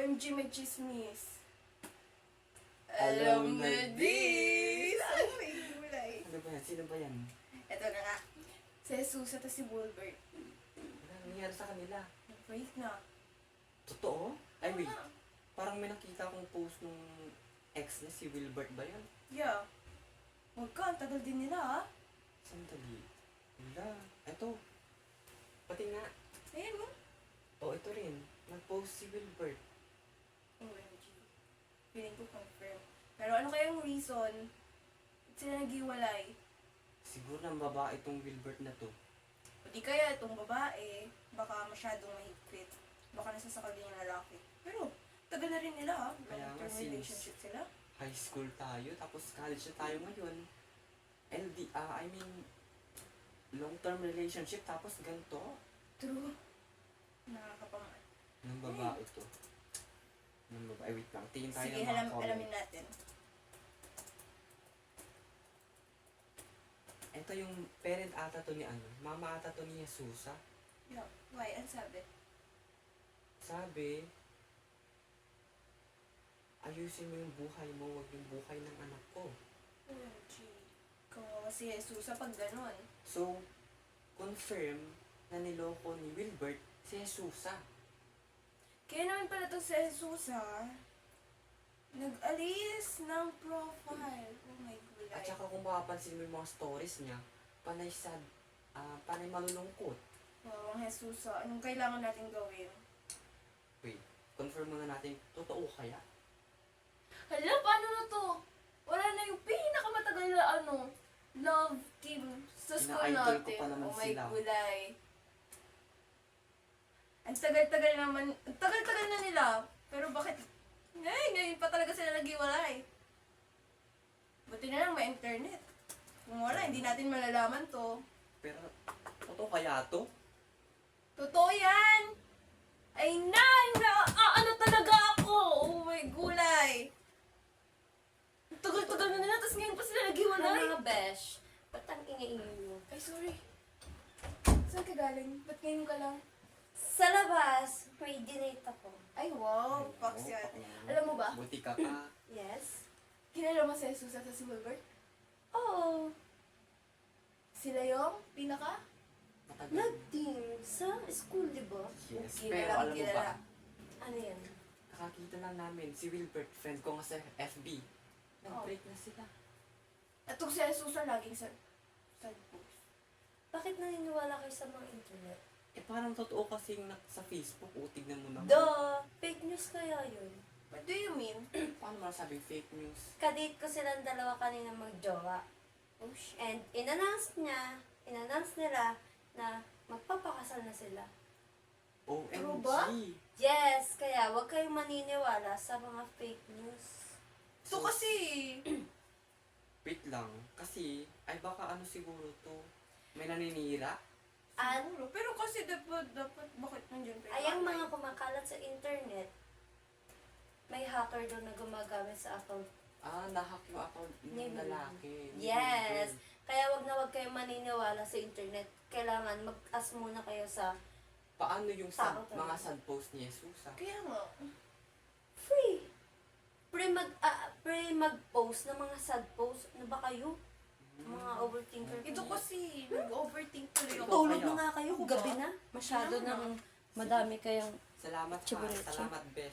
OMG, may chismis. Alam Alam na na this! Ay, may gulay. Ano ba yan? Sino ba yan? Ito na nga. Si Jesus at si Wilbert. Ano nangyari sa kanila? Nag-break na. Totoo? Ay, wait. Ah, Parang may nakita akong post nung ex na si Wilbert ba yan? yeah. Huwag ka, ang tagal din nila ha. Sandali. Wala. Eto. Pati nga. Ayan mo. Oh, ito rin. Nag-post si Wilbert. OMG. Feeling ko confirm. Pero ano kayang reason? Ba't sila naghiwalay? Siguro ng babae itong Wilbert na to. O di kaya itong babae, baka masyadong mahigpit. Baka nasasakal din yung lalaki. Pero, tagal na rin nila ha. Kaya nga, Long-term since- relationship sila. High school tayo, tapos college na tayo ngayon. I mean, long-term relationship, tapos ganito. True. Nakakapangan. Ng babae to. Ng babae. Wait lang. Tingin tayo Sige, ng mga comment. alamin natin. Ito yung parent ata to ni ano. Mama ata to ni Jesusa. Yeah. Why? Ang sabi? Sabi, ayusin mo yung buhay mo, wag yung buhay ng anak ko. OMG. Kawawa si Jesus sa pag ganon. So, confirm na niloko ni Wilbert si Jesusa. Kaya naman pala to si Jesus ha. Nag-alis ng profile. Oh my gulay. At saka kung makapansin mo yung mga stories niya, panay sad, panay malulungkot. Wow, ang Jesus ha. Anong kailangan natin gawin? Wait, confirm muna natin, totoo kaya? Hala, paano na to? Wala na yung pinakamatagal na love team sa school Ina-idol ko natin. pa naman Oh my sila. gulay. Ang tagal-tagal naman, ang tagal-tagal na nila. Pero bakit, ngayon pa talaga sila naghiwalay. Buti na lang may internet. Kung wala, hindi natin malalaman to. Pero, totoo kaya to? Totoo yan! Ay ano talaga ako! Oh my gulay! Ang tagal-tagal na nila, tapos ngayon pa sila naghiwalay. Mga besh, ba't ang ingay-ingay mo? Ay, sorry. Saan ka galing? Ba't ngayon ka lang? Sa labas, may dinate ako. Ay, wow. Fox yan. Alam mo ba? Buti ka pa. Yes? Kilala mo si Jesus at si Wilbert? Oo. Sila yung pinaka? Matagal. Nag-team sa school, di ba? Yes, Kilala, pero alam mo kilala. ba, Ano yan? kakakita lang namin si Wilbert, friend ko nga sa FB. Nag-break na sila. At kung si Jesus ang laging sa post. Bakit naniniwala kayo sa mga internet? Eh parang totoo kasi yung sa Facebook, tignan mo naman. Duh! Fake news kaya yun. What do you mean? Paano mo nasabing fake news? Kadate ko silang dalawa kanina mag-jowa. Oh, shit. And inannounce nila na magpapakasal na sila. True ba? OMG! Yes, kaya huwag kayong maniniwala sa mga fake news. So kasi, Wait lang, kasi, ay baka ano siguro to, may naninira? At siguro. Pero kasi dapat, bakit nandiyan pa ay ang mga kumakalat sa internet, may hacker doon na gumagamit sa account. Nahack yung account Ni ng lalaki. ni Yes. Wilbert. Kaya wag na wag kayong maniniwala sa internet. Kailangan mag-ask muna kayo sa Paano yung sad, Tao talaga. mga sad post ni Jesus? Kaya nga. free. Pre mag-post ng mga sad post. Ano ba kayo? Mga overthinker. Ito kasi, nag-overthink tuloy ako. Tulog kayo. na nga kayo. Gabi na. Masyado Tama. nang madami kayong Salamat ha, Chiburichi. salamat Besh.